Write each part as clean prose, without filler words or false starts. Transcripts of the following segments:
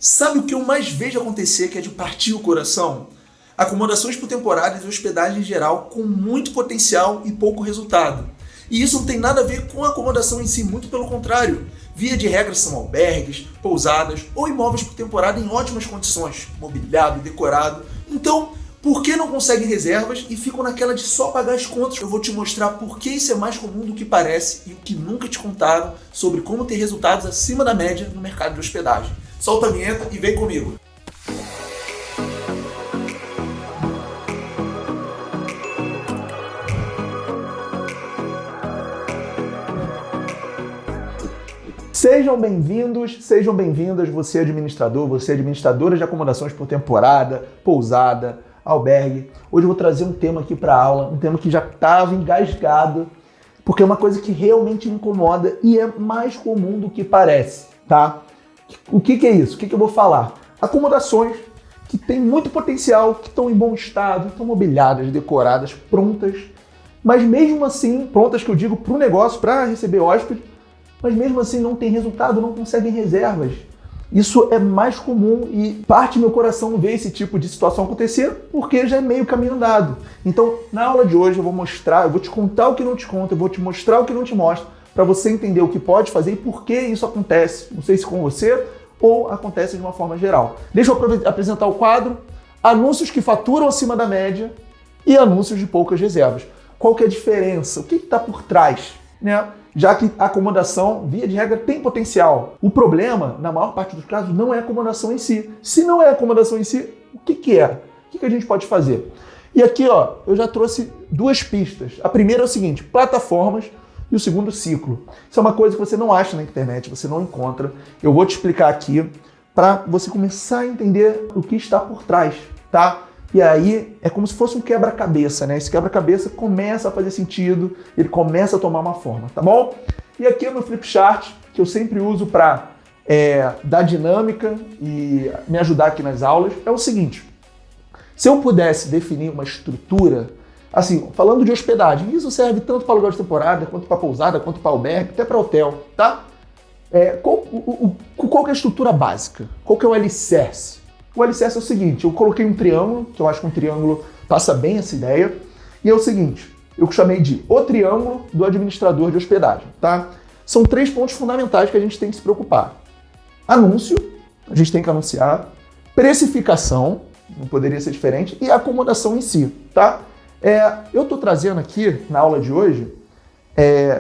Sabe o que eu mais vejo acontecer que é de partir o coração? Acomodações por temporadas e hospedagem em geral com muito potencial e pouco resultado. E isso não tem nada a ver com a acomodação em si, muito pelo contrário. Via de regra são albergues, pousadas ou imóveis por temporada em ótimas condições, mobiliado, decorado. Então, por que não conseguem reservas e ficam naquela de só pagar as contas? Eu vou te mostrar por que isso é mais comum do que parece e o que nunca te contaram sobre como ter resultados acima da média no mercado de hospedagem. Solta a vinheta e vem comigo. Sejam bem-vindas, você administrador, você administradora de acomodações por temporada, pousada, albergue. Hoje eu vou trazer um tema aqui para a aula, um tema que já estava engasgado, porque é uma coisa que realmente me incomoda e é mais comum do que parece, tá? O que é isso? O que eu vou falar? Acomodações que têm muito potencial, que estão em bom estado, estão mobiliadas, decoradas, prontas, mas mesmo assim, prontas que eu digo para o negócio, para receber hóspede, mas mesmo assim não tem resultado, não conseguem reservas. Isso é mais comum e parte meu coração ver esse tipo de situação acontecer porque já é meio caminho andado. Então, na aula de hoje eu vou te contar o que não te conto, eu vou te mostrar o que não te mostro, para você entender o que pode fazer e por que isso acontece. Não sei se com você ou acontece de uma forma geral. Deixa eu apresentar o quadro: anúncios que faturam acima da média e anúncios de poucas reservas. Qual que é a diferença? O que está por trás, né? Já que a acomodação, via de regra, tem potencial. O problema, na maior parte dos casos, não é a acomodação em si. Se não é a acomodação em si, o que é? O que a gente pode fazer? E aqui, ó, eu já trouxe duas pistas. A primeira é o seguinte: plataformas, e o segundo, ciclo. Isso é uma coisa que você não acha na internet, você não encontra. Eu vou te explicar aqui para você começar a entender o que está por trás, tá? E aí é como se fosse um quebra-cabeça, né? Esse quebra-cabeça começa a fazer sentido, ele começa a tomar uma forma, tá bom? E aqui é o meu flipchart, que eu sempre uso para dar dinâmica e me ajudar aqui nas aulas, é o seguinte: se eu pudesse definir uma estrutura, assim, falando de hospedagem, isso serve tanto para aluguel de temporada, quanto para pousada, quanto para albergue, até para hotel, tá? Qual que é a estrutura básica? Qual que é o alicerce? O alicerce é o seguinte: eu coloquei um triângulo, que eu acho que um triângulo passa bem essa ideia, e é o seguinte, eu chamei de o triângulo do administrador de hospedagem, tá? São 3 pontos fundamentais que a gente tem que se preocupar. Anúncio, a gente tem que anunciar, precificação, não poderia ser diferente, e acomodação em si, tá? Eu estou trazendo aqui, na aula de hoje,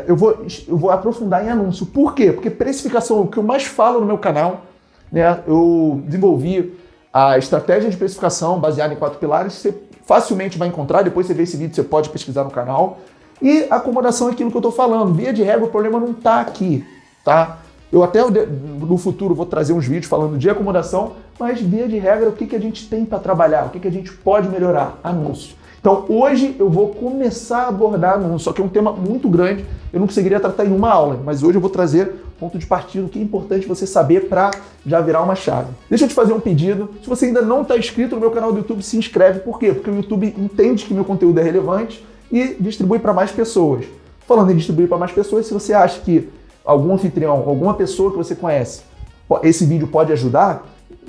eu vou aprofundar em anúncio. Por quê? Porque precificação é o que eu mais falo no meu canal, né? Eu desenvolvi a estratégia de precificação baseada em 4 pilares, você facilmente vai encontrar, depois você vê esse vídeo, você pode pesquisar no canal. E acomodação é aquilo que eu estou falando. Via de regra, o problema não está aqui, tá? Eu até no futuro vou trazer uns vídeos falando de acomodação, mas via de regra, o que a gente tem para trabalhar? O que a gente pode melhorar? Anúncio. Então hoje eu vou começar a abordar anúncio, só que é um tema muito grande, eu não conseguiria tratar em uma aula, mas hoje eu vou trazer ponto de partida, o que é importante você saber para já virar uma chave. Deixa eu te fazer um pedido: se você ainda não está inscrito no meu canal do YouTube, se inscreve. Por quê? Porque o YouTube entende que meu conteúdo é relevante e distribui para mais pessoas. Falando em distribuir para mais pessoas, se você acha que algum anfitrião, alguma pessoa que você conhece, esse vídeo pode ajudar,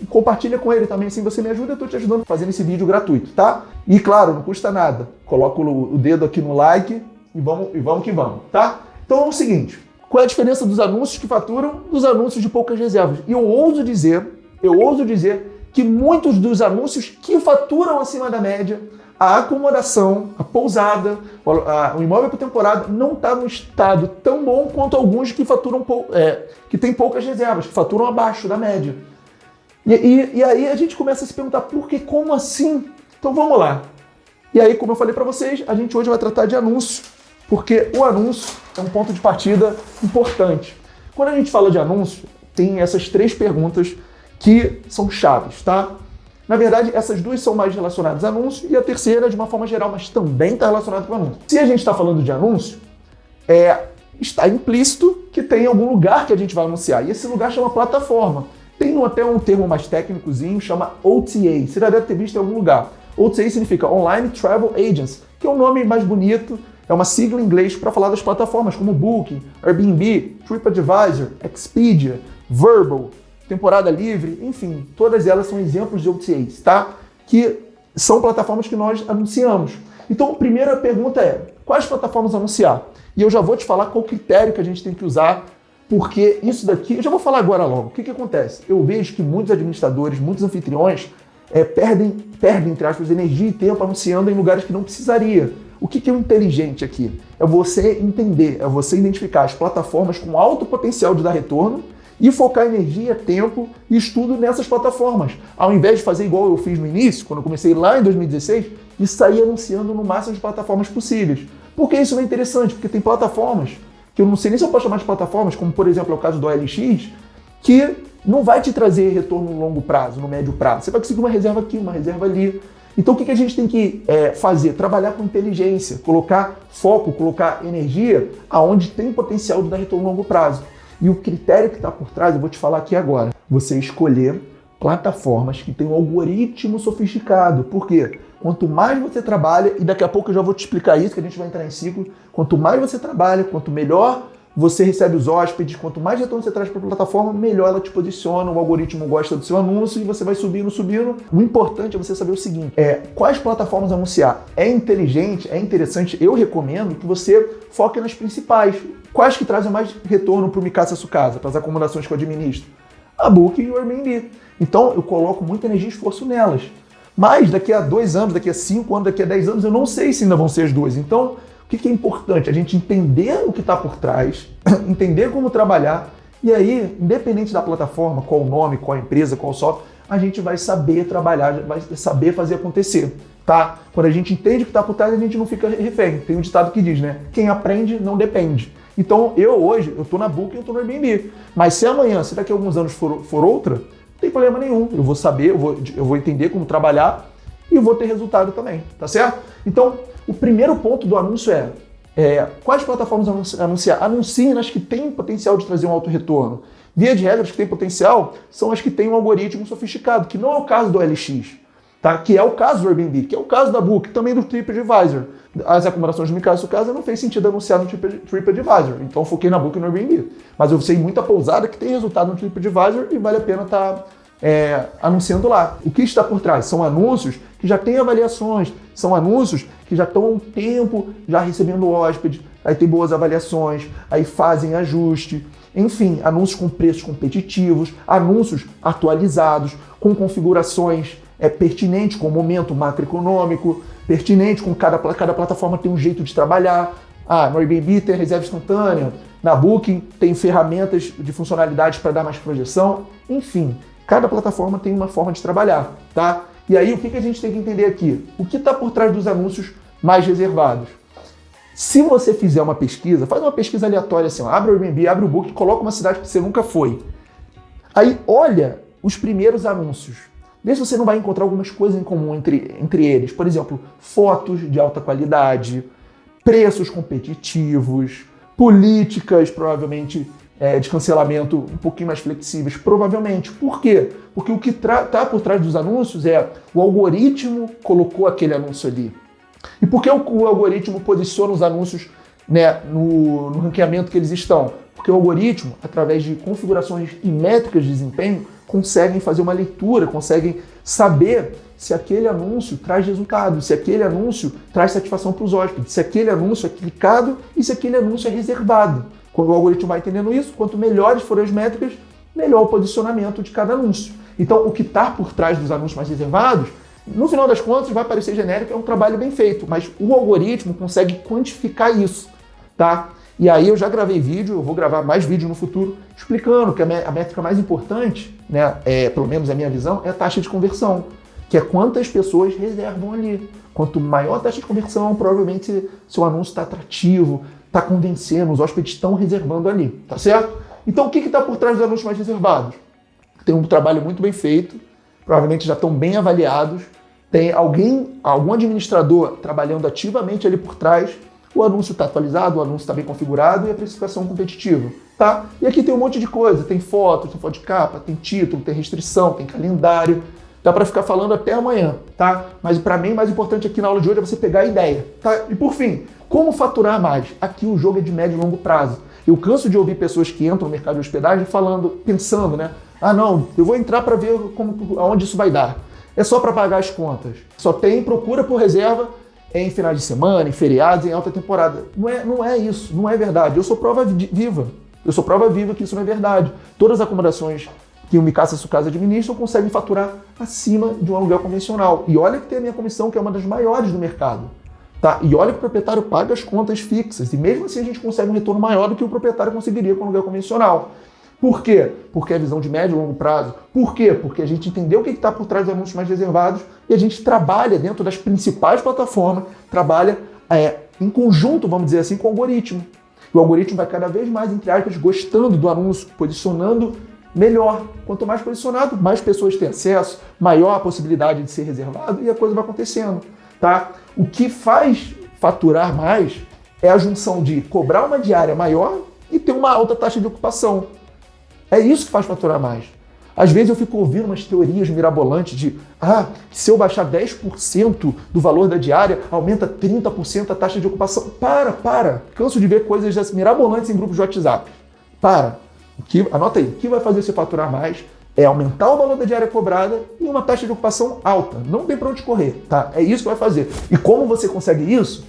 compartilha com ele também, assim você me ajuda, eu estou te ajudando fazendo esse vídeo gratuito, tá? E claro, não custa nada, coloca o dedo aqui no like e vamos que vamos, tá? Então é o seguinte: qual é a diferença dos anúncios que faturam dos anúncios de poucas reservas? E eu ouso dizer que muitos dos anúncios que faturam acima da média, a acomodação, a pousada, o imóvel por temporada não está num estado tão bom quanto alguns que faturam que têm poucas reservas, que faturam abaixo da média. E aí a gente começa a se perguntar por que, como assim? Então vamos lá. E aí, como eu falei para vocês, a gente hoje vai tratar de anúncio, porque o anúncio é um ponto de partida importante. Quando a gente fala de anúncio, tem essas 3 perguntas que são chaves, tá? Na verdade, essas 2 são mais relacionadas a anúncio e a terceira de uma forma geral, mas também está relacionada com anúncio. Se a gente está falando de anúncio, está implícito que tem algum lugar que a gente vai anunciar, e esse lugar chama plataforma. Tem até um termo mais técnicozinho, chama OTA. Você já deve ter visto em algum lugar. OTA significa Online Travel Agents, que é um nome mais bonito, é uma sigla em inglês para falar das plataformas como Booking, Airbnb, TripAdvisor, Expedia, Vrbo, Temporada Livre, enfim, todas elas são exemplos de OTAs, tá? Que são plataformas que nós anunciamos. Então, a primeira pergunta é, quais plataformas anunciar? E eu já vou te falar qual critério que a gente tem que usar, porque isso daqui, eu já vou falar agora logo. O que acontece? Eu vejo que muitos administradores, muitos anfitriões perdem, entre aspas, energia e tempo anunciando em lugares que não precisaria. O que é o inteligente aqui? É você entender, é você identificar as plataformas com alto potencial de dar retorno e focar energia, tempo e estudo nessas plataformas. Ao invés de fazer igual eu fiz no início, quando eu comecei lá em 2016, e sair anunciando no máximo de plataformas possíveis. Por que isso não é interessante? Porque tem plataformas, que eu não sei nem se eu posso chamar de plataformas, como por exemplo é o caso do OLX, que não vai te trazer retorno no longo prazo, no médio prazo. Você vai conseguir uma reserva aqui, uma reserva ali. Então o que a gente tem que fazer? Trabalhar com inteligência, colocar foco, colocar energia aonde tem potencial de dar retorno no longo prazo. E o critério que está por trás, eu vou te falar aqui agora. Você escolher plataformas que têm um algoritmo sofisticado. Por quê? Quanto mais você trabalha, e daqui a pouco eu já vou te explicar isso, que a gente vai entrar em ciclo, quanto mais você trabalha, quanto melhor você recebe os hóspedes, quanto mais retorno você traz para a plataforma, melhor ela te posiciona, o algoritmo gosta do seu anúncio e você vai subindo. O importante é você saber o seguinte, quais plataformas anunciar. É inteligente, é interessante, eu recomendo que você foque nas principais. Quais que trazem mais retorno para o Mikasa Sukasa, para as acomodações que eu administro? A Booking e o Airbnb. Então eu coloco muita energia e esforço nelas. Mas daqui a 2 anos, daqui a 5 anos, daqui a 10 anos, eu não sei se ainda vão ser as duas. Então, o que é importante? A gente entender o que está por trás, entender como trabalhar, e aí, independente da plataforma, qual o nome, qual a empresa, qual o software, a gente vai saber trabalhar, vai saber fazer acontecer, tá? Quando a gente entende o que está por trás, a gente não fica refém. Tem um ditado que diz, né? Quem aprende, não depende. Então, hoje, eu estou na Booking, eu estou no Airbnb. Mas se amanhã, se daqui a alguns anos for outra, não tem problema nenhum. Eu vou saber, eu vou entender como trabalhar e vou ter resultado também, tá certo? Então, o primeiro ponto do anúncio quais plataformas anunciar? Anuncie nas que têm potencial de trazer um alto retorno. Via de regra, as que têm potencial são as que têm um algoritmo sofisticado, que não é o caso do OLX, tá? Que é o caso do Airbnb, que é o caso da Booking, também do TripAdvisor. As acomodações de Mikasa Sukasa não fez sentido anunciar no TripAdvisor, então eu foquei na Booking e no Airbnb. Mas eu sei muita pousada que tem resultado no TripAdvisor e vale a pena estar anunciando lá. O que está por trás? São anúncios que já têm avaliações, são anúncios que já estão há um tempo já recebendo hóspede, aí tem boas avaliações, aí fazem ajuste, enfim, anúncios com preços competitivos, anúncios atualizados, com configurações pertinentes com o momento macroeconômico, pertinente com cada plataforma tem um jeito de trabalhar. No Airbnb tem reserva instantânea, na Booking tem ferramentas de funcionalidades para dar mais projeção, enfim, cada plataforma tem uma forma de trabalhar, tá? E aí, o que a gente tem que entender aqui? O que está por trás dos anúncios mais reservados? Se você fizer uma pesquisa, faz uma pesquisa aleatória assim, abre o Airbnb, abre o Booking, coloca uma cidade que você nunca foi. Aí, olha os primeiros anúncios. Vê se você não vai encontrar algumas coisas em comum entre eles. Por exemplo, fotos de alta qualidade, preços competitivos, políticas, provavelmente, de cancelamento um pouquinho mais flexíveis, provavelmente. Por quê? Porque o que está por trás dos anúncios o algoritmo colocou aquele anúncio ali. E por que o algoritmo posiciona os anúncios, né, no ranqueamento que eles estão? Porque o algoritmo, através de configurações e métricas de desempenho, conseguem fazer uma leitura, conseguem saber se aquele anúncio traz resultado, se aquele anúncio traz satisfação para os hóspedes, se aquele anúncio é clicado e se aquele anúncio é reservado. Quando o algoritmo vai entendendo isso, quanto melhores forem as métricas, melhor o posicionamento de cada anúncio. Então, o que está por trás dos anúncios mais reservados, no final das contas, vai parecer genérico, é um trabalho bem feito, mas o algoritmo consegue quantificar isso, tá? E aí eu já gravei vídeo, eu vou gravar mais vídeo no futuro, explicando que a métrica mais importante, né, pelo menos a minha visão, é a taxa de conversão, que é quantas pessoas reservam ali. Quanto maior a taxa de conversão, provavelmente seu anúncio está atrativo, está convencendo, os hóspedes estão reservando ali, tá certo? Então o que está por trás dos anúncios mais reservados? Tem um trabalho muito bem feito, provavelmente já estão bem avaliados, tem algum administrador trabalhando ativamente ali por trás, o anúncio está atualizado, o anúncio está bem configurado e a precificação competitiva, tá? E aqui tem um monte de coisa, tem foto de capa, tem título, tem restrição, tem calendário, dá para ficar falando até amanhã, tá? Mas para mim, o mais importante aqui na aula de hoje é você pegar a ideia, tá? E por fim, como faturar mais? Aqui o jogo é de médio e longo prazo. Eu canso de ouvir pessoas que entram no mercado de hospedagem pensando, né? Ah, não, eu vou entrar para ver aonde isso vai dar. É só para pagar as contas. Só tem procura por reserva em finais de semana, em feriados, em alta temporada. Não é isso, não é verdade. Eu sou prova viva. Eu sou prova viva que isso não é verdade. Todas as acomodações que o Micasa Sukasa administram conseguem faturar acima de um aluguel convencional. E olha que tem a minha comissão, que é uma das maiores do mercado. Tá? E olha que o proprietário paga as contas fixas. E mesmo assim a gente consegue um retorno maior do que o proprietário conseguiria com o aluguel convencional. Por quê? Porque é visão de médio e longo prazo. Por quê? Porque a gente entendeu o que está por trás dos anúncios mais reservados e a gente trabalha dentro das principais plataformas, trabalha em conjunto, vamos dizer assim, com o algoritmo. O algoritmo vai cada vez mais, entre aspas, gostando do anúncio, posicionando melhor. Quanto mais posicionado, mais pessoas têm acesso, maior a possibilidade de ser reservado e a coisa vai acontecendo. Tá? O que faz faturar mais é a junção de cobrar uma diária maior e ter uma alta taxa de ocupação. É isso que faz faturar mais. Às vezes eu fico ouvindo umas teorias mirabolantes de se eu baixar 10% do valor da diária, aumenta 30% a taxa de ocupação. Para. Canso de ver coisas mirabolantes em grupos de WhatsApp. Anota aí, o que vai fazer você faturar mais é aumentar o valor da diária cobrada e uma taxa de ocupação alta. Não tem para onde correr, tá? É isso que vai fazer. E como você consegue isso?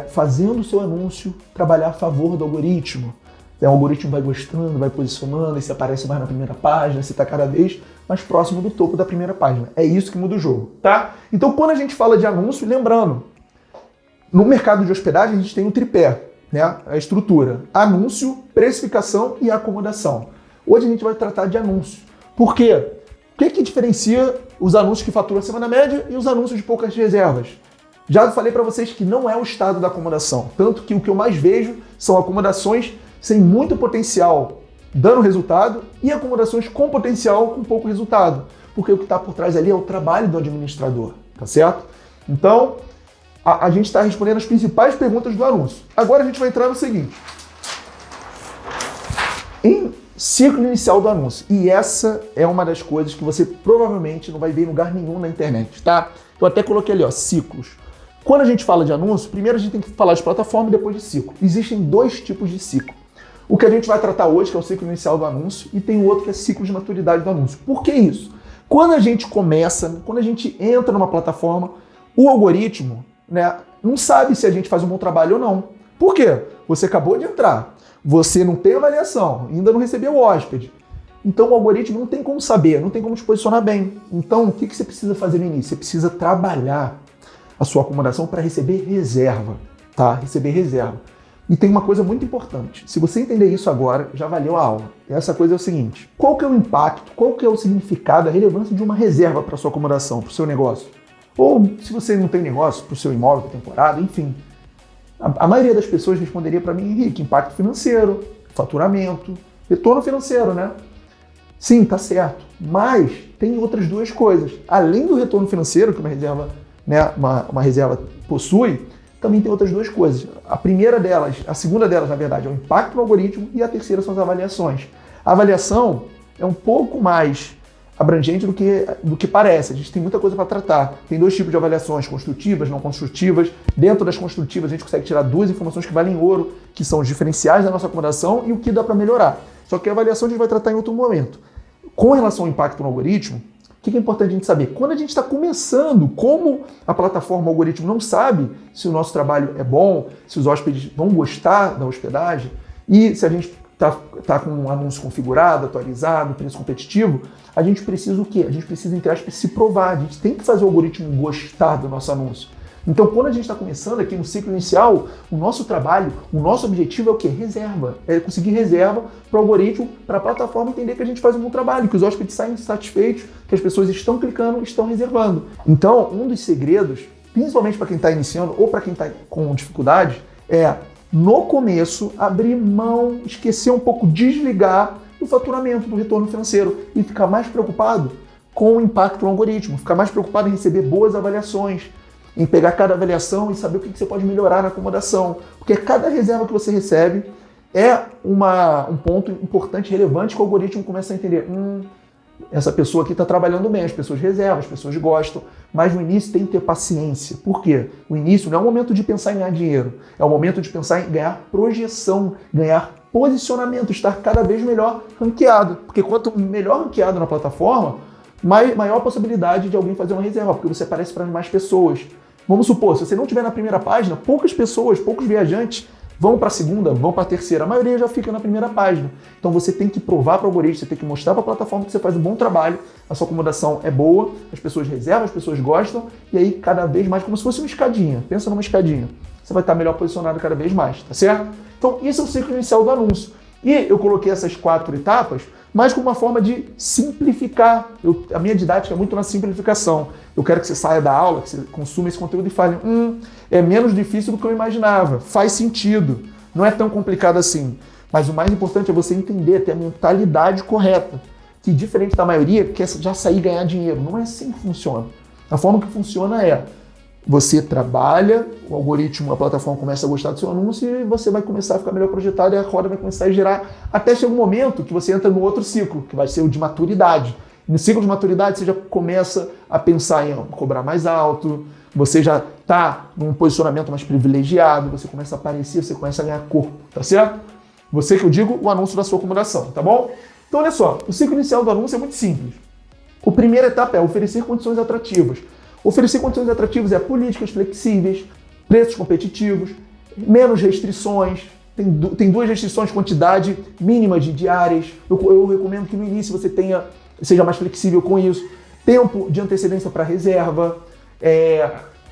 Fazendo o seu anúncio trabalhar a favor do algoritmo. O algoritmo vai gostando, vai posicionando, e você aparece mais na primeira página, você está cada vez mais próximo do topo da primeira página. É isso que muda o jogo, tá? Então, quando a gente fala de anúncio, lembrando, no mercado de hospedagem a gente tem um tripé, né? A estrutura: anúncio, precificação e acomodação. Hoje a gente vai tratar de anúncio. Por quê? O que diferencia os anúncios que faturam acima da média e os anúncios de poucas reservas? Já falei para vocês que não é o estado da acomodação, tanto que o que eu mais vejo são acomodações sem muito potencial dando resultado e acomodações com potencial com pouco resultado, porque o que está por trás ali é o trabalho do administrador, tá certo? Então, a gente está respondendo as principais perguntas do anúncio. Agora a gente vai entrar no seguinte: em ciclo inicial do anúncio. E essa é uma das coisas que você provavelmente não vai ver em lugar nenhum na internet, tá? Eu até coloquei ali, ciclos. Quando a gente fala de anúncio, primeiro a gente tem que falar de plataforma e depois de ciclo. Existem dois tipos de ciclo. O que a gente vai tratar hoje, que é o ciclo inicial do anúncio, e tem o outro que é ciclo de maturidade do anúncio. Por que isso? Quando a gente entra numa plataforma, o algoritmo, né, não sabe se a gente faz um bom trabalho ou não. Por quê? Você acabou de entrar, você não tem avaliação, ainda não recebeu o hóspede. Então o algoritmo não tem como saber, não tem como te posicionar bem. Então o que você precisa fazer no início? Você precisa trabalhar a sua acomodação para receber reserva, tá? Receber reserva. E tem uma coisa muito importante. Se você entender isso agora, já valeu a aula. Essa coisa é o seguinte: qual que é o impacto, qual que é o significado, a relevância de uma reserva para a sua acomodação, para o seu negócio? Ou, se você não tem negócio, para o seu imóvel, para temporada, enfim. A maioria das pessoas responderia para mim: Henrique, impacto financeiro, faturamento, retorno financeiro, né? Sim, tá certo. Mas tem outras duas coisas. Além do retorno financeiro que uma reserva, né, uma reserva possui, também tem outras duas coisas. A segunda delas, na verdade, é o impacto no algoritmo e a terceira são as avaliações. A avaliação é um pouco mais abrangente do que parece. A gente tem muita coisa para tratar. Tem dois tipos de avaliações: construtivas, não construtivas. Dentro das construtivas, a gente consegue tirar duas informações que valem ouro, que são os diferenciais da nossa acomodação e o que dá para melhorar. Só que a avaliação a gente vai tratar em outro momento. Com relação ao impacto no algoritmo, o que é importante a gente saber? Quando a gente está começando, como a plataforma, o algoritmo não sabe se o nosso trabalho é bom, se os hóspedes vão gostar da hospedagem e se a gente está com um anúncio configurado, atualizado, preço competitivo, a gente precisa o quê? A gente precisa, entre aspas, se provar. A gente tem que fazer o algoritmo gostar do nosso anúncio. Então, quando a gente está começando aqui no ciclo inicial, o nosso trabalho, o nosso objetivo é o quê? Reserva. É conseguir reserva para o algoritmo, para a plataforma entender que a gente faz um bom trabalho, que os hóspedes saem satisfeitos, que as pessoas estão clicando, estão reservando. Então, um dos segredos, principalmente para quem está iniciando ou para quem está com dificuldade, é, no começo, abrir mão, esquecer um pouco, desligar do faturamento, do retorno financeiro e ficar mais preocupado com o impacto no algoritmo, ficar mais preocupado em receber boas avaliações, em pegar cada avaliação e saber o que você pode melhorar na acomodação. Porque cada reserva que você recebe é um ponto importante, relevante, que o algoritmo começa a entender. Essa pessoa aqui está trabalhando bem, as pessoas reservam, as pessoas gostam, mas no início tem que ter paciência. Por quê? O início não é o momento de pensar em ganhar dinheiro, é o momento de pensar em ganhar projeção, ganhar posicionamento, estar cada vez melhor ranqueado. Porque quanto melhor ranqueado na plataforma, maior a possibilidade de alguém fazer uma reserva, porque você aparece para mais pessoas. Vamos supor, se você não estiver na primeira página, poucas pessoas, poucos viajantes vão para a segunda, vão para a terceira. A maioria já fica na primeira página. Então você tem que provar para o algoritmo, você tem que mostrar para a plataforma que você faz um bom trabalho, a sua acomodação é boa, as pessoas reservam, as pessoas gostam, e aí cada vez mais, como se fosse uma escadinha. Pensa numa escadinha. Você vai estar melhor posicionado cada vez mais, tá certo? Então esse é o ciclo inicial do anúncio. E eu coloquei essas 4 etapas, mas como uma forma de simplificar. A minha didática é muito na simplificação. Eu quero que você saia da aula, que você consuma esse conteúdo e fale, é menos difícil do que eu imaginava, faz sentido, não é tão complicado assim. Mas o mais importante é você entender, ter a mentalidade correta, que diferente da maioria, quer já sair e ganhar dinheiro. Não é assim que funciona. A forma que funciona é, você trabalha, o algoritmo, a plataforma começa a gostar do seu anúncio e você vai começar a ficar melhor projetado e a roda vai começar a girar até chegar um momento que você entra no outro ciclo, que vai ser o de maturidade. No ciclo de maturidade você já começa a pensar em cobrar mais alto, você já está num posicionamento mais privilegiado, você começa a aparecer, você começa a ganhar corpo, tá certo? Você que eu digo, o anúncio da sua acomodação, tá bom? Então olha só, o ciclo inicial do anúncio é muito simples. A primeira etapa é oferecer condições atrativas. Oferecer condições atrativas é políticas flexíveis, preços competitivos, menos restrições, tem 2 restrições, quantidade mínima de diárias. Eu recomendo que no início você seja mais flexível com isso. Tempo de antecedência para reserva,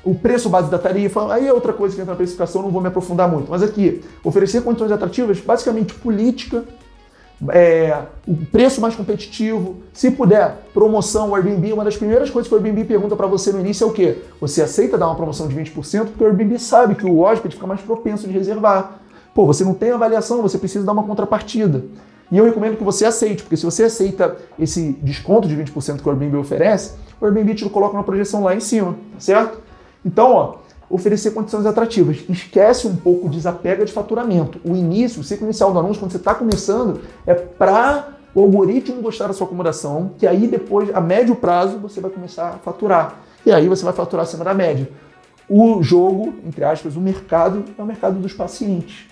o preço base da tarifa, aí é outra coisa que entra na precificação, não vou me aprofundar muito. Mas aqui, oferecer condições atrativas, basicamente política, o preço mais competitivo, se puder, promoção, o Airbnb, uma das primeiras coisas que o Airbnb pergunta para você no início é o quê? Você aceita dar uma promoção de 20%? Porque o Airbnb sabe que o hóspede fica mais propenso de reservar. Pô, você não tem avaliação, você precisa dar uma contrapartida. E eu recomendo que você aceite, porque se você aceita esse desconto de 20% que o Airbnb oferece, o Airbnb te coloca uma projeção lá em cima, tá certo? Então, oferecer condições atrativas. Esquece um pouco, desapega de faturamento. O início, o ciclo inicial do anúncio, quando você está começando, é para o algoritmo gostar da sua acomodação, que aí depois, a médio prazo, você vai começar a faturar. E aí você vai faturar acima da média. O jogo, entre aspas, o mercado, é o mercado dos pacientes.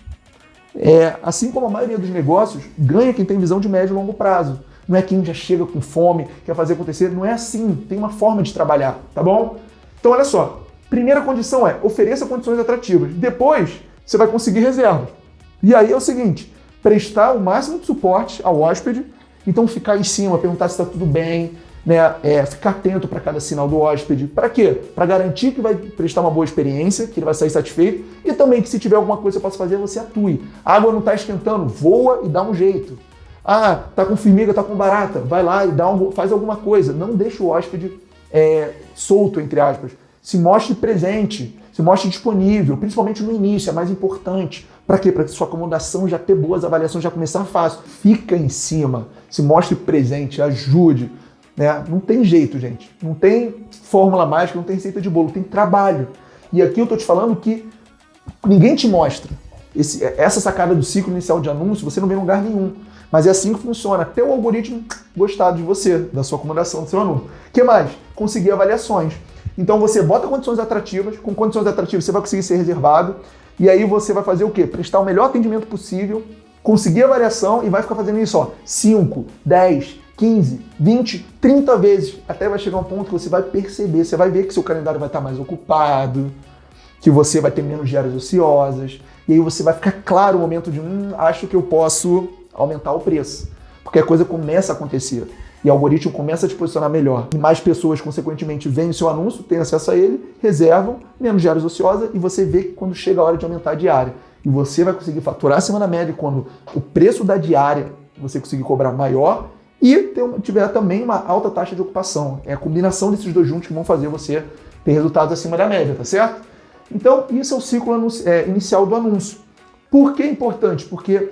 Assim como a maioria dos negócios, ganha quem tem visão de médio e longo prazo. Não é quem já chega com fome, quer fazer acontecer. Não é assim. Tem uma forma de trabalhar, tá bom? Então, olha só. Primeira condição é, ofereça condições atrativas. Depois, você vai conseguir reservas. E aí é o seguinte, prestar o máximo de suporte ao hóspede, então ficar em cima, perguntar se está tudo bem, né? Ficar atento para cada sinal do hóspede. Para quê? Para garantir que vai prestar uma boa experiência, que ele vai sair satisfeito, e também que se tiver alguma coisa que você possa fazer, você atue. A água não está esquentando, voa e dá um jeito. Ah, tá com formiga, tá com barata, vai lá e faz alguma coisa. Não deixa o hóspede solto, entre aspas. Se mostre presente, se mostre disponível, principalmente no início, é mais importante. Para quê? Para que sua acomodação já ter boas avaliações, já começar fácil. Fica em cima, se mostre presente, ajude. Né? Não tem jeito, gente. Não tem fórmula mágica, não tem receita de bolo, tem trabalho. E aqui eu tô te falando que ninguém te mostra. Essa sacada do ciclo inicial de anúncio, você não vê em lugar nenhum. Mas é assim que funciona, até o algoritmo gostar de você, da sua acomodação, do seu anúncio. O que mais? Conseguir avaliações. Então você bota condições atrativas, com condições atrativas você vai conseguir ser reservado, e aí você vai fazer o quê? Prestar o melhor atendimento possível, conseguir a avaliação e vai ficar fazendo isso, 5, 10, 15, 20, 30 vezes, até vai chegar um ponto que você vai perceber, você vai ver que seu calendário vai estar mais ocupado, que você vai ter menos diárias ociosas, e aí você vai ficar claro o momento de, acho que eu posso aumentar o preço, porque a coisa começa a acontecer. E o algoritmo começa a te posicionar melhor. E mais pessoas, consequentemente, veem o seu anúncio, têm acesso a ele, reservam, menos diárias ociosas, e você vê que quando chega a hora de aumentar a diária. E você vai conseguir faturar acima da média quando o preço da diária você conseguir cobrar maior e tiver também uma alta taxa de ocupação. É a combinação desses dois juntos que vão fazer você ter resultados acima da média, tá certo? Então, isso é o ciclo inicial do anúncio. Por que é importante? Porque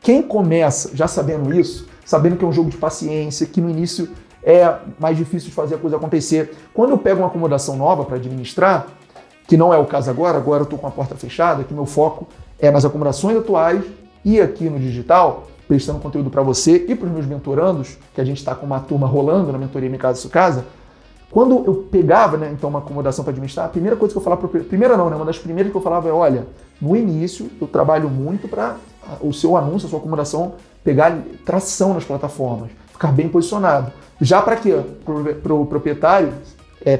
quem começa já sabendo isso, sabendo que é um jogo de paciência, que no início é mais difícil de fazer a coisa acontecer. Quando eu pego uma acomodação nova para administrar, que não é o caso agora eu estou com a porta fechada, que meu foco é nas acomodações atuais e aqui no digital, prestando conteúdo para você e para os meus mentorandos, que a gente está com uma turma rolando na mentoria Minha Casa Sua Casa. Quando eu pegava, né, então, uma acomodação para administrar, a primeira coisa que eu falava, primeira não, né, uma das primeiras que eu falava é, olha, no início eu trabalho muito para o seu anúncio, a sua acomodação pegar tração nas plataformas, ficar bem posicionado. Já para quê? Para o proprietário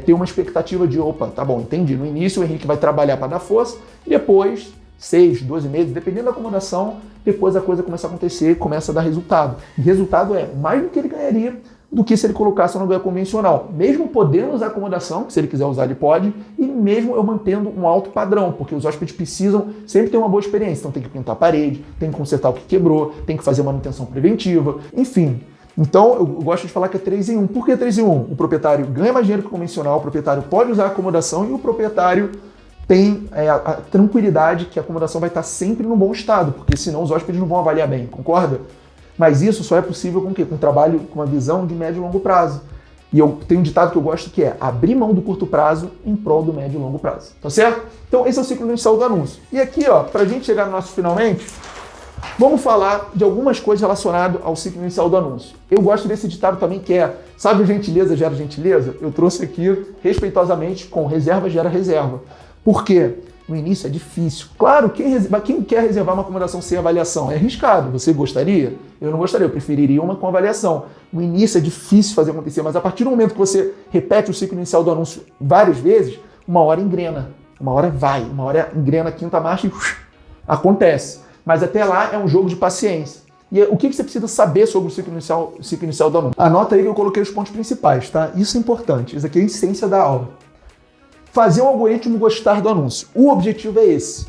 ter uma expectativa de, opa, tá bom, entendi, no início o Henrique vai trabalhar para dar força e depois, 6, 12 meses, dependendo da acomodação, depois a coisa começa a acontecer, começa a dar resultado. E resultado é mais do que ele ganharia do que se ele colocasse uma aluguel convencional. Mesmo podendo usar acomodação, que se ele quiser usar ele pode, e mesmo eu mantendo um alto padrão, porque os hóspedes precisam sempre ter uma boa experiência. Então tem que pintar a parede, tem que consertar o que quebrou, tem que fazer manutenção preventiva, enfim. Então eu gosto de falar que é 3 em 1. Por que 3 em 1? O proprietário ganha mais dinheiro que o convencional, o proprietário pode usar a acomodação e o proprietário tem a tranquilidade que a acomodação vai estar sempre no bom estado, porque senão os hóspedes não vão avaliar bem, concorda? Mas isso só é possível com o quê? Com um trabalho, com uma visão de médio e longo prazo. E eu tenho um ditado que eu gosto que é abrir mão do curto prazo em prol do médio e longo prazo. Tá certo? Então esse é o ciclo inicial do anúncio. E aqui, ó, pra gente chegar no nosso finalmente, vamos falar de algumas coisas relacionadas ao ciclo inicial do anúncio. Eu gosto desse ditado também que é, sabe, gentileza gera gentileza? Eu trouxe aqui respeitosamente com reserva gera reserva. Por quê? No início é difícil. Claro, quem quer reservar uma acomodação sem avaliação? É arriscado. Você gostaria? Eu não gostaria, eu preferiria uma com avaliação. No início é difícil fazer acontecer, mas a partir do momento que você repete o ciclo inicial do anúncio várias vezes, uma hora engrena, uma hora vai, uma hora engrena a quinta marcha e acontece. Mas até lá é um jogo de paciência. E o que você precisa saber sobre o ciclo inicial do anúncio? Anota aí que eu coloquei os pontos principais, tá? Isso é importante, isso aqui é a essência da aula. Fazer o algoritmo gostar do anúncio. O objetivo é esse,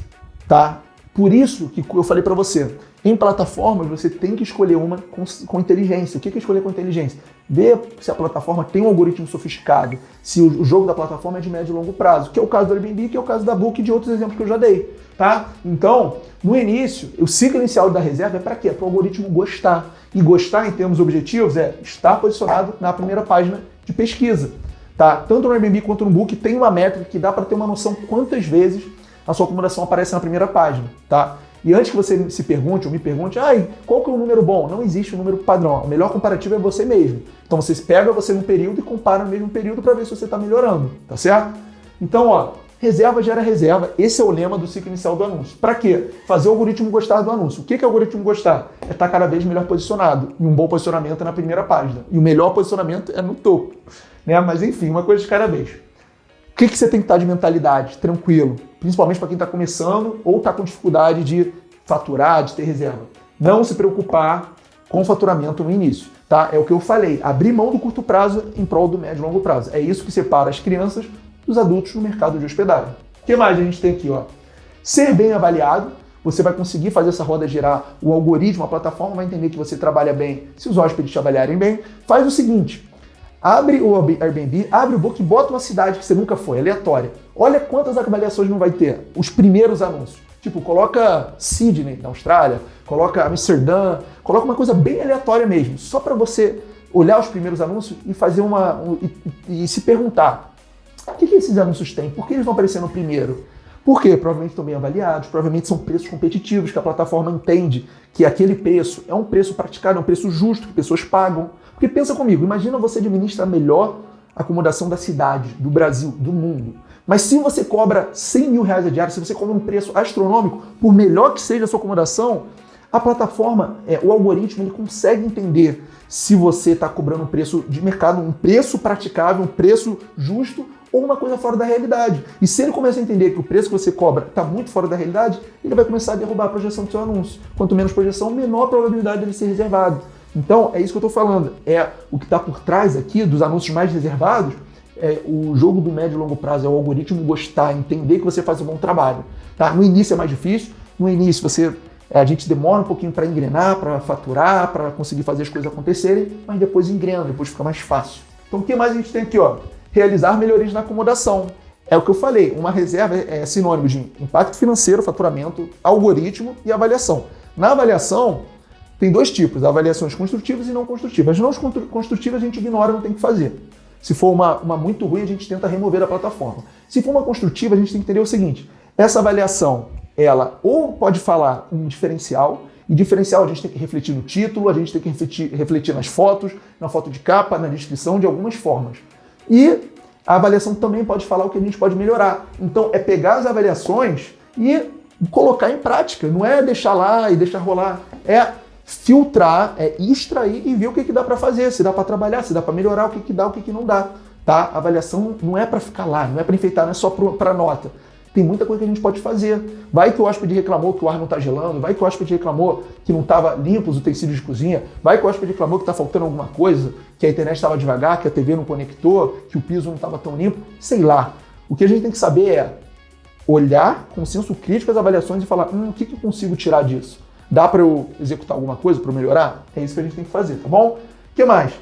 tá? Por isso que eu falei para você, em plataformas você tem que escolher uma com inteligência. O que é escolher com inteligência? Ver se a plataforma tem um algoritmo sofisticado, se o jogo da plataforma é de médio e longo prazo, que é o caso do Airbnb, que é o caso da Book e de outros exemplos que eu já dei, tá? Então, no início, o ciclo inicial da reserva é para quê? Para o algoritmo gostar. E gostar em termos objetivos é estar posicionado na primeira página de pesquisa. Tá? Tanto no Airbnb quanto no Book tem uma métrica que dá para ter uma noção quantas vezes a sua acomodação aparece na primeira página. Tá? E antes que você se pergunte ou me pergunte, qual que é o número bom? Não existe um número padrão. O melhor comparativo é você mesmo. Então você pega você num período e compara no mesmo período para ver se você está melhorando. Tá certo? Então, ó, reserva gera reserva. Esse é o lema do ciclo inicial do anúncio. Para quê? Fazer o algoritmo gostar do anúncio. O que é o algoritmo gostar? É estar cada vez melhor posicionado. E um bom posicionamento é na primeira página. E o melhor posicionamento é no topo. Né? Mas enfim, uma coisa de cada vez. O que você tem que estar de mentalidade? Tranquilo. Principalmente para quem está começando ou está com dificuldade de faturar, de ter reserva. Não se preocupar com o faturamento no início. Tá? É o que eu falei. Abrir mão do curto prazo em prol do médio e longo prazo. É isso que separa as crianças dos adultos no mercado de hospedagem. O que mais a gente tem aqui? Ó? Ser bem avaliado. Você vai conseguir fazer essa roda girar. O algoritmo, a plataforma vai entender que você trabalha bem. Se os hóspedes te avaliarem bem, faz o seguinte. Abre o Airbnb, abre o Book e bota uma cidade que você nunca foi, aleatória. Olha quantas avaliações não vai ter. Os primeiros anúncios. Tipo, coloca Sydney, na Austrália, coloca Amsterdã, coloca uma coisa bem aleatória mesmo, só para você olhar os primeiros anúncios e fazer e se perguntar, o que esses anúncios têm? Por que eles vão aparecer no primeiro? Por quê? Provavelmente estão bem avaliados, provavelmente são preços competitivos, que a plataforma entende que aquele preço é um preço praticado, é um preço justo, que pessoas pagam. Porque pensa comigo, imagina você administra a melhor acomodação da cidade, do Brasil, do mundo. Mas se você cobra 100 mil reais a diária, se você cobra um preço astronômico, por melhor que seja a sua acomodação, a plataforma, o algoritmo, ele consegue entender se você está cobrando um preço de mercado, um preço praticável, um preço justo ou uma coisa fora da realidade. E se ele começa a entender que o preço que você cobra está muito fora da realidade, ele vai começar a derrubar a projeção do seu anúncio. Quanto menos projeção, menor a probabilidade dele ser reservado. Então, é isso que eu estou falando. É o que está por trás aqui dos anúncios mais reservados, é o jogo do médio e longo prazo, é o algoritmo gostar, entender que você faz um bom trabalho. Tá? No início é mais difícil, no início a gente demora um pouquinho para engrenar, para faturar, para conseguir fazer as coisas acontecerem, mas depois engrena, depois fica mais fácil. Então, o que mais a gente tem aqui? Ó? Realizar melhorias na acomodação. É o que eu falei, uma reserva é sinônimo de impacto financeiro, faturamento, algoritmo e avaliação. Na avaliação, tem dois tipos, avaliações construtivas e não construtivas. As não construtivas a gente ignora, não tem o que fazer. Se for uma muito ruim, a gente tenta remover da plataforma. Se for uma construtiva, a gente tem que entender o seguinte, essa avaliação, ela ou pode falar um diferencial, e diferencial a gente tem que refletir no título, a gente tem que refletir nas fotos, na foto de capa, na descrição, de algumas formas. E a avaliação também pode falar o que a gente pode melhorar. Então, é pegar as avaliações e colocar em prática. Não é deixar lá e deixar rolar. É filtrar, é extrair e ver o que dá para fazer, se dá para trabalhar, se dá para melhorar, o que dá, o que não dá. Tá? A avaliação não é para ficar lá, não é para enfeitar, não é só para nota. Tem muita coisa que a gente pode fazer. Vai que o hóspede reclamou que o ar não está gelando, vai que o hóspede reclamou que não estava limpo os utensílios de cozinha, vai que o hóspede reclamou que está faltando alguma coisa, que a internet estava devagar, que a TV não conectou, que o piso não estava tão limpo, sei lá. O que a gente tem que saber é olhar com senso crítico as avaliações e falar, o que eu consigo tirar disso? Dá para eu executar alguma coisa para melhorar? É isso que a gente tem que fazer, tá bom? O que mais?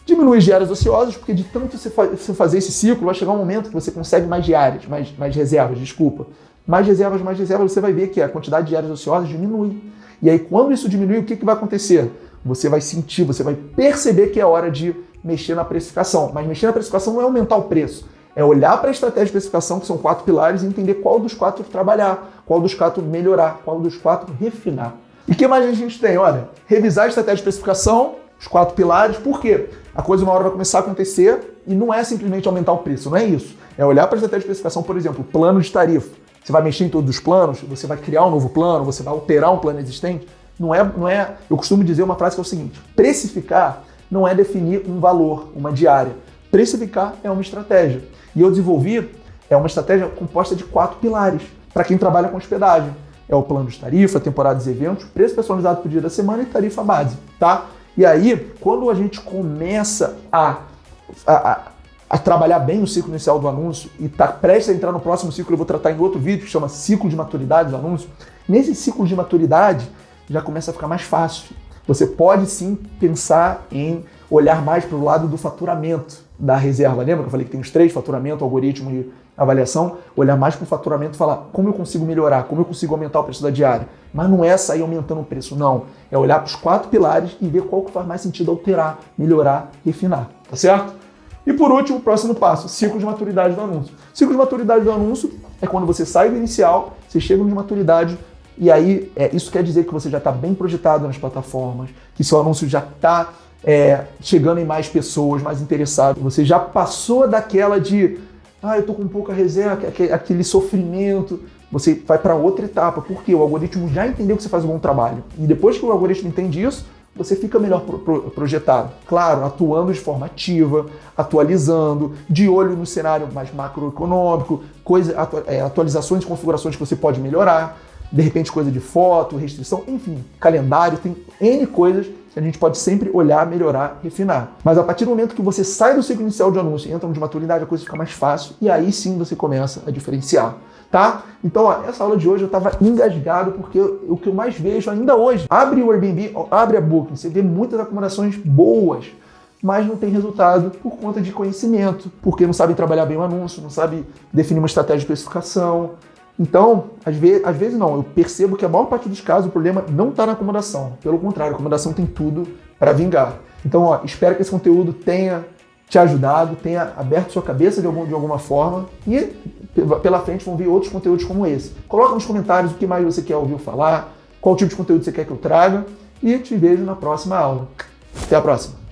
Diminui diárias ociosas, porque de tanto você fazer esse ciclo, vai chegar um momento que você consegue mais diárias, mais reservas, desculpa. Mais reservas, você vai ver que a quantidade de diárias ociosas diminui. E aí, quando isso diminui, o que vai acontecer? Você vai sentir, você vai perceber que é hora de mexer na precificação. Mas mexer na precificação não é aumentar o preço, é olhar para a estratégia de precificação, que são 4 pilares, e entender qual dos 4 trabalhar, qual dos 4 melhorar, qual dos 4 refinar. E o que mais a gente tem? Olha, revisar a estratégia de precificação, os 4 pilares, por quê? A coisa uma hora vai começar a acontecer e não é simplesmente aumentar o preço, não é isso. É olhar para a estratégia de precificação, por exemplo, plano de tarifa. Você vai mexer em todos os planos, você vai criar um novo plano, você vai alterar um plano existente. Não é. Eu costumo dizer uma frase que é o seguinte: precificar não é definir um valor, uma diária. Precificar é uma estratégia. E eu desenvolvi uma estratégia composta de 4 pilares para quem trabalha com hospedagem. É o plano de tarifa, temporadas e eventos, preço personalizado por dia da semana e tarifa base, tá? E aí, quando a gente começa a trabalhar bem o ciclo inicial do anúncio e está prestes a entrar no próximo ciclo, eu vou tratar em outro vídeo que chama ciclo de maturidade do anúncio. Nesse ciclo de maturidade, já começa a ficar mais fácil. Você pode sim pensar em olhar mais para o lado do faturamento da reserva. Lembra que eu falei que tem os 3, faturamento, algoritmo e avaliação? Olhar mais para o faturamento e falar como eu consigo melhorar, como eu consigo aumentar o preço da diária. Mas não é sair aumentando o preço, não. É olhar para os 4 pilares e ver qual que faz mais sentido alterar, melhorar, refinar. Tá certo? E por último, o próximo passo, ciclo de maturidade do anúncio. Ciclo de maturidade do anúncio é quando você sai do inicial, você chega no de maturidade, e aí isso quer dizer que você já está bem projetado nas plataformas, que seu anúncio já está chegando em mais pessoas, mais interessados. Você já passou daquela de, eu estou com pouca reserva, aquele sofrimento. Você vai para outra etapa, porque o algoritmo já entendeu que você faz um bom trabalho. E depois que o algoritmo entende isso, você fica melhor projetado. Claro, atuando de forma ativa, atualizando, de olho no cenário mais macroeconômico, atualizações e configurações que você pode melhorar, de repente coisa de foto, restrição, enfim, calendário, tem N coisas que a gente pode sempre olhar, melhorar, refinar. Mas a partir do momento que você sai do ciclo inicial de anúncio e entra no de maturidade, a coisa fica mais fácil e aí sim você começa a diferenciar. Tá? Então, essa aula de hoje eu estava engasgado porque o que eu mais vejo ainda hoje, abre o Airbnb, abre a Booking, você vê muitas acomodações boas, mas não tem resultado por conta de conhecimento, porque não sabem trabalhar bem o anúncio, não sabem definir uma estratégia de precificação. Então, às vezes não, eu percebo que a maior parte dos casos o problema não está na acomodação, pelo contrário, a acomodação tem tudo para vingar. Então, espero que esse conteúdo tenha te ajudado, tenha aberto sua cabeça de alguma forma e pela frente vão vir outros conteúdos como esse. Coloca nos comentários o que mais você quer ouvir falar, qual tipo de conteúdo você quer que eu traga e te vejo na próxima aula. Até a próxima!